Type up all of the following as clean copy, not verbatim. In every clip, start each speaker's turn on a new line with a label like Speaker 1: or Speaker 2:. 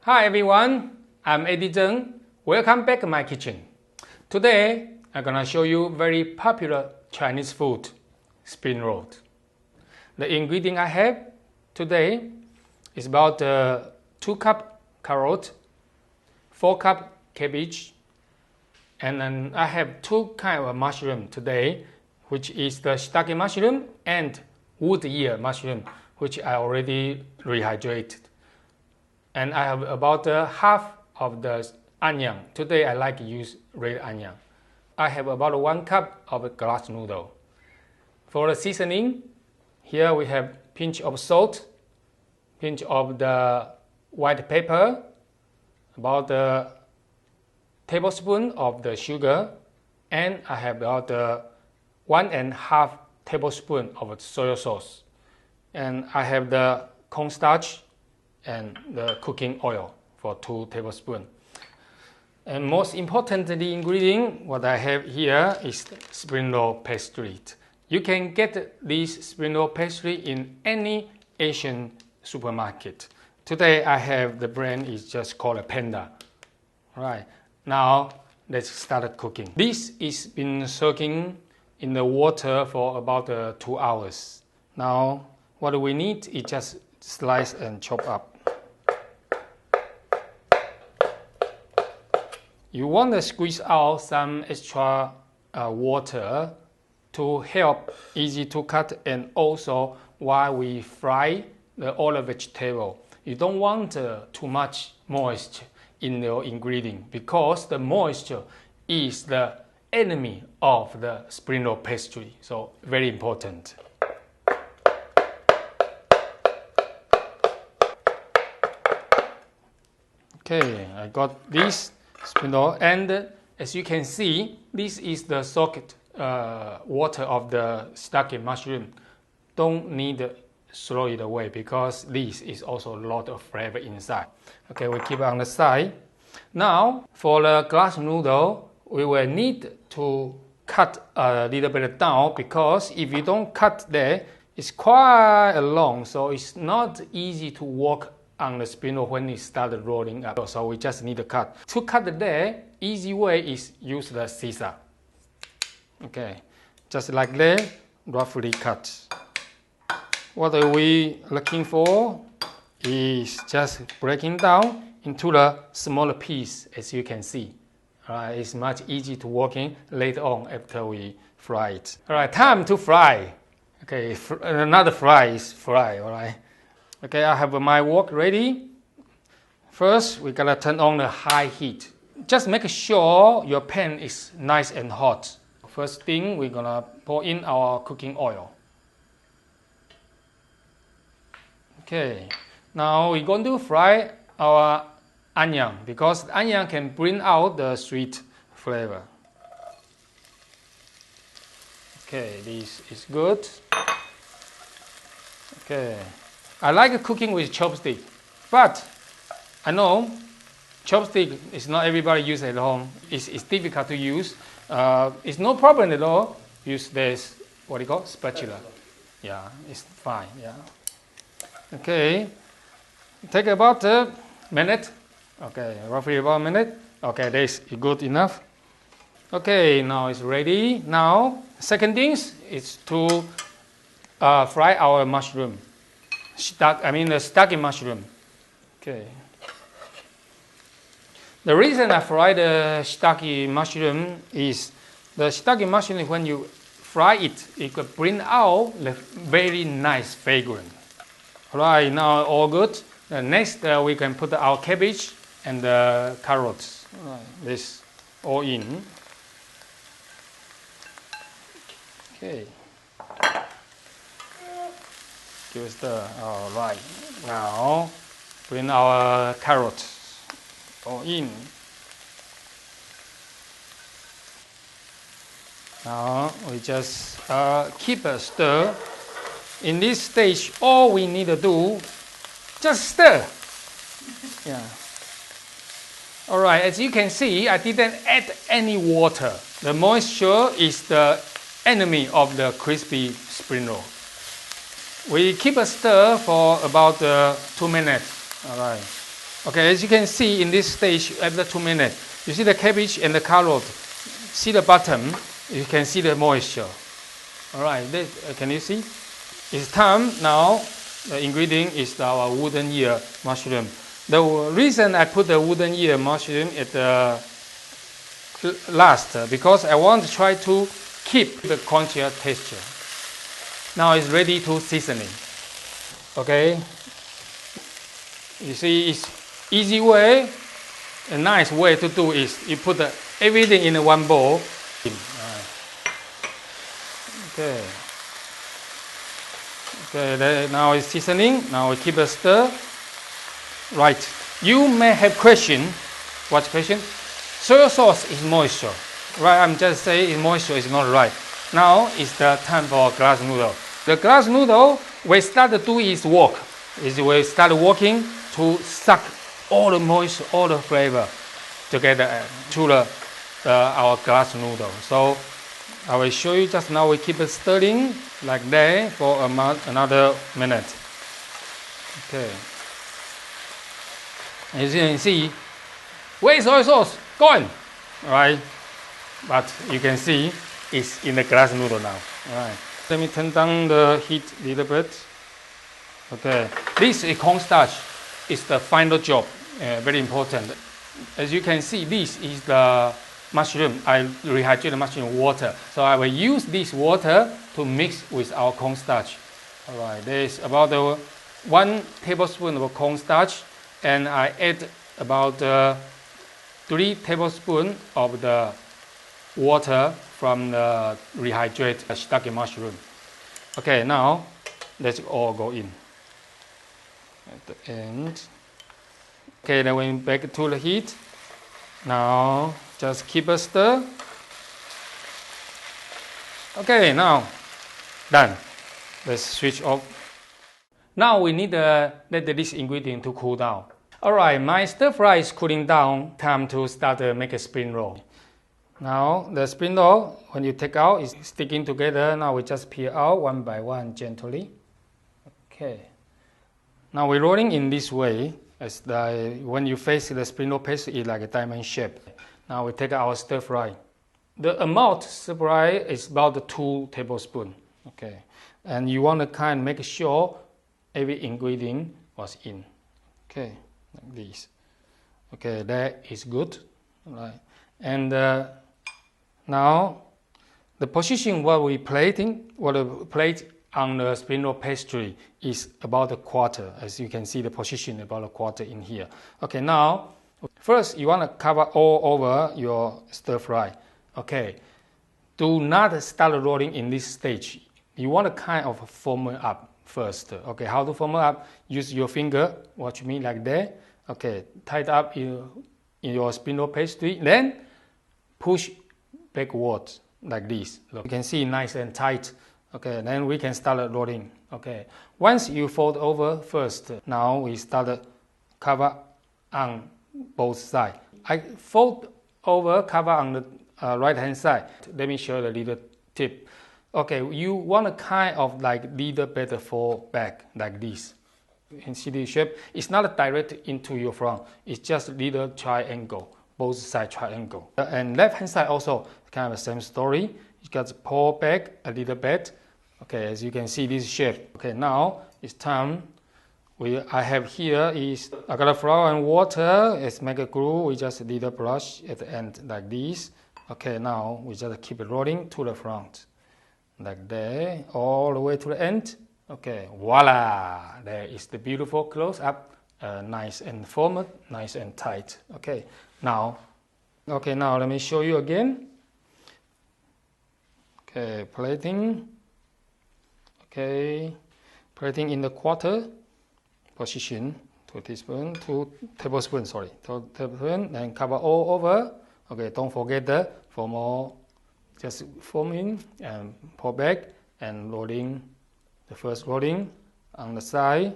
Speaker 1: Hi everyone, I'm Eddy. Welcome back to my kitchen. Today, I'm gonna show you very popular Chinese food, spring roll. The ingredient I have today is about 2 cup carrot, 4 cup cabbage, and then I have 2 kinds of mushroom today, which is the shiitake mushroom and wood ear mushroom, which I already rehydrated. And I have about half of the onion. Today I like to use red onion. I have about 1 cup of glass noodle. For the seasoning, here we have pinch of salt, pinch of the white pepper, about a tablespoon of the sugar, and I have about 1.5 tablespoon of soy sauce. And I have the cornstarch and the cooking oil for 2 tablespoons. And most importantly ingredient, what I have here is spring roll pastry. You can get this spring roll pastry in any Asian supermarket. Today I have the brand is just called a Panda. Alright, now let's start cooking. This is been soaking in the water for about 2 hours. Now what we need is just slice and chop up. You want to squeeze out some extra water to help easy to cut, and also while we fry all the vegetable. You don't want too much moisture in your ingredient, because the moisture is the enemy of the spring roll pastry. So very important. Okay, I got this spring roll, and as you can see, this is the soaked water of the shiitake mushroom. Don't need to throw it away, because this is also a lot of flavor inside. Okay, we keep it on the side. Now for the glass noodle, we will need to cut a little bit down, because if you don't cut there, it's quite long, so it's not easy to work on the spring roll when it started rolling up. So we just need to cut. To cut there, easy way is use the scissors. Okay, just like that, roughly cut. What are we looking for is just breaking down into the smaller piece, as you can see. Alright, it's much easier to work in later on after we fry it. Alright, time to fry. Okay, another fry is fry, alright. Okay, I have my wok ready. First, we gotta turn on the high heat. Just make sure your pan is nice and hot. First thing, we're gonna pour in our cooking oil. Okay, now we're going to fry our onion, because the onion can bring out the sweet flavor. Okay, this is good. Okay. I like cooking with chopstick, but I know chopstick is not everybody use at home. It's difficult to use. It's no problem at all. Use this, what do you call, spatula. Yeah, it's fine. Yeah. Okay. Take about a minute. Okay, roughly about a minute. Okay, this is good enough. Okay, now it's ready. Now, second things is to fry our mushroom. The shiitake mushroom. Okay. The reason I fry the shiitake mushroom is the shiitake mushroom, when you fry it, it could bring out the very nice fragrance. Alright, now all good. Next, we can put our cabbage and the carrots. Alright, this all in. Okay. Give it stir. Alright, now bring our carrots all in. Now we just keep a stir. In this stage, all we need to do, just stir. Yeah. Alright, as you can see, I didn't add any water. The moisture is the enemy of the crispy spring roll. We keep a stir for about 2 minutes. All right. Okay, as you can see in this stage, after 2 minutes, you see the cabbage and the carrot. See the bottom, you can see the moisture. All right, can you see? It's time now. The ingredient is our wooden ear mushroom. The reason I put the wooden ear mushroom at the last because I want to try to keep the crunchier texture. Now it's ready to seasoning. Okay, you see, it's easy way. A nice way to do is you put everything in one bowl. Okay. Okay, now it's seasoning. Now we keep a stir. Right. You may have question. What question? Soy sauce is moisture. Right, I'm just saying moisture is not right. Now it's the time for glass noodle. The glass noodle, we start to do its work. We start working to suck all the moisture, all the flavor together to our glass noodle. So I will show you just now. We keep it stirring like that for another minute. Okay. As you can see, where is soy sauce? Gone. Right. But you can see it's in the glass noodle now. Right. Let me turn down the heat a little bit. Okay. This is cornstarch. It's the final job. Very important. As you can see, this is the mushroom. I rehydrate the mushroom water. So I will use this water to mix with our cornstarch. Alright, there is about 1 tablespoon of cornstarch, and I add about 3 tablespoons of the water from the rehydrated shiitake mushroom. Okay, now let's all go in at the end. Okay, then we back to the heat. Now just keep a stir. Okay, now done. Let's switch off. Now we need to let this ingredient to cool down. Alright, my stir fry is cooling down. Time to start to make a spring roll. Now the spring roll, when you take out, is sticking together. Now we just peel out one by one gently. Okay. Now we're rolling in this way. As when you face the spring roll paste, it's like a diamond shape. Now we take our stir fry. The amount stir fry is about 2 tablespoons. Okay, and you want to kind of make sure every ingredient was in. Okay, like this. Okay, that is good. Right, and now the position what we plate on the spring roll pastry is about a quarter. As you can see, the position about a quarter in here. Okay, now first you want to cover all over your stir fry. Okay, do not start rolling in this stage. You want to kind of foam it up first. Okay, how to foam it up? Use your finger. Watch me like that. Okay, tie it up in your spring roll pastry. Then push backwards like this. Look, you can see nice and tight. Okay, then we can start rolling. Okay, once you fold over first, now we start cover on both sides. I fold over, cover on the right hand side. Let me show you a little tip. Okay, you want to kind of like little bit fold back like this. You can see the shape. It's not direct into your front. It's just little triangle, both side triangle. And left hand side also kind of the same story. You got to pull back a little bit. Okay, as you can see this shape. Okay, now it's time. I have here is I got a flour and water. Let's make a glue. We just little brush at the end like this. Okay, now we just keep it rolling to the front like that, all the way to the end. Okay, voila! There is the beautiful close up, nice and formed, nice and tight. Okay, now let me show you again. Okay, plating. Okay, plating in the quarter position. 2 tablespoons, sorry, 2 tablespoons, and cover all over. Okay, don't forget the formal, just forming and pull back and rolling. The first rolling on the side,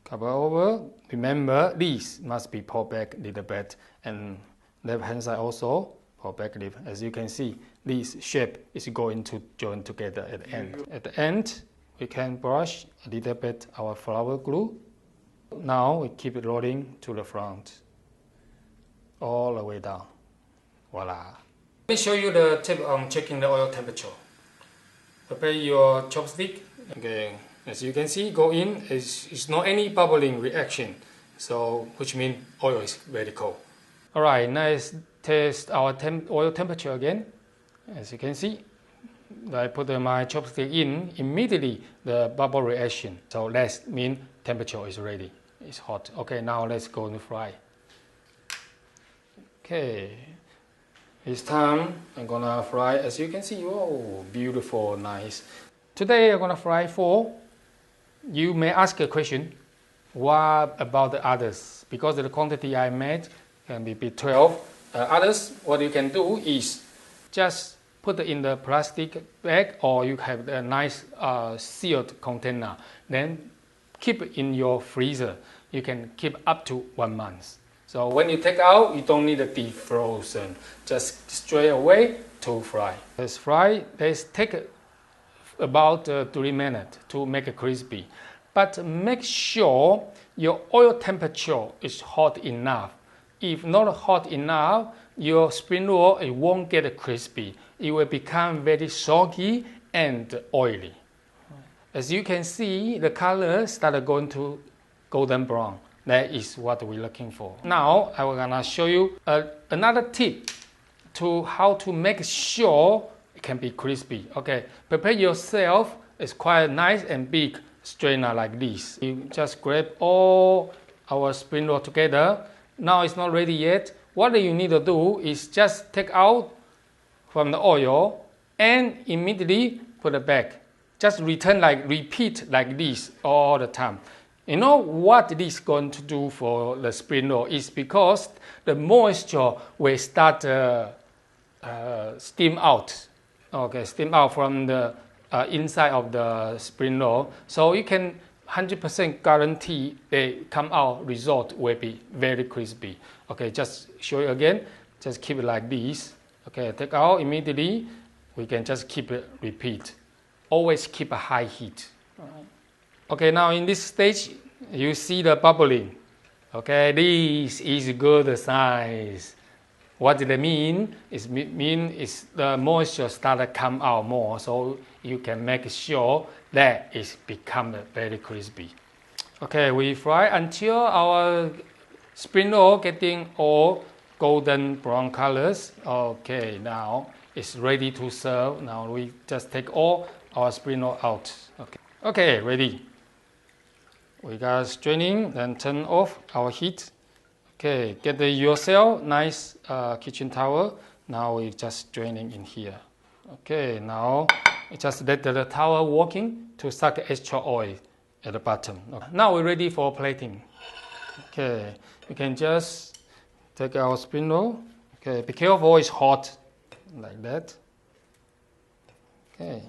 Speaker 1: cover over. Remember, this must be pulled back a little bit, and left hand side also pull back a little. As you can see, this shape is going to join together at the end. At the end, we can brush a little bit our flour glue. Now we keep it rolling to the front, all the way down. Voila. Let me show you the tip on checking the oil temperature. Prepare your chopstick. Okay, as you can see, go in. It's not any bubbling reaction, so which means oil is very cold. All right, now let's test our oil temperature again. As you can see, I put my chopstick in, immediately the bubble reaction. So that means temperature is ready. It's hot. Okay, now let's go to fry. Okay, this time I'm gonna fry. As you can see, oh, beautiful, nice. Today I'm gonna fry 4. You may ask a question, what about the others? Because the quantity I made can be 12. Others, what you can do is just put it in the plastic bag, or you have a nice sealed container. Then keep it in your freezer. You can keep up to 1 month. So when you take out, you don't need to defrozen. Just straight away to fry. Let's fry. Let's take about 3 minutes to make it crispy. But make sure your oil temperature is hot enough. If not hot enough, your spring roll it won't get crispy. It will become very soggy and oily. As you can see, the color started going to golden brown. That is what we're looking for. Now, I'm gonna show you another tip to how to make sure it can be crispy. Okay, prepare yourself. It's quite nice and big strainer like this. You just grab all our spring roll together. Now it's not ready yet. What you need to do is just take out from the oil and immediately put it back. Just repeat like this all the time. You know what this is going to do for the spring roll is because the moisture will start steam out. Okay, steam out from the inside of the spring roll. So you can 100% guarantee they come out result will be very crispy. Okay, just show you again. Just keep it like this. Okay, take out immediately. We can just keep it repeat. Always keep a high heat. Okay, now in this stage, you see the bubbling. Okay, this is good size. What did it mean? It means the moisture started to come out more, so you can make sure that it's become very crispy. Okay, we fry until our spring roll getting all golden brown colors. Okay, now it's ready to serve. Now we just take all our spring roll out. Okay, ready. We got straining, then turn off our heat. Okay, get yourself nice kitchen towel. Now we just draining in here. Okay, now just let the towel working to suck extra oil at the bottom. Okay. Now we're ready for plating. Okay, we can just take our spring roll. Okay, be careful, it's hot, like that. Okay.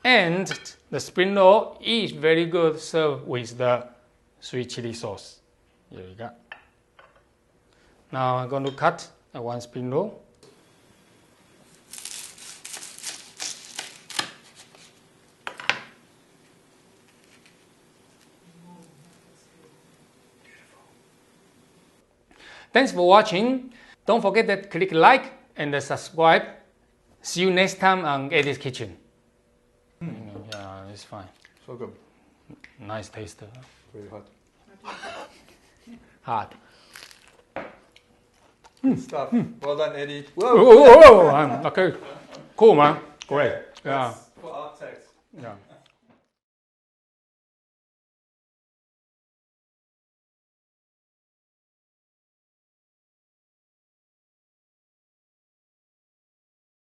Speaker 1: And the spring roll is very good served with the sweet chili sauce. Here we go. Now I'm going to cut one spring roll. Thanks for watching. Don't forget to click like and subscribe. See you next time on Eddy's Kitchen. Yeah, it's fine.
Speaker 2: So good.
Speaker 1: Nice taste.
Speaker 2: Really hot.
Speaker 1: Hot.
Speaker 2: Good stuff. Well done, Eddy.
Speaker 1: Whoa. Okay. Cool, man. Great. Yeah.
Speaker 2: For our text.
Speaker 1: Yeah.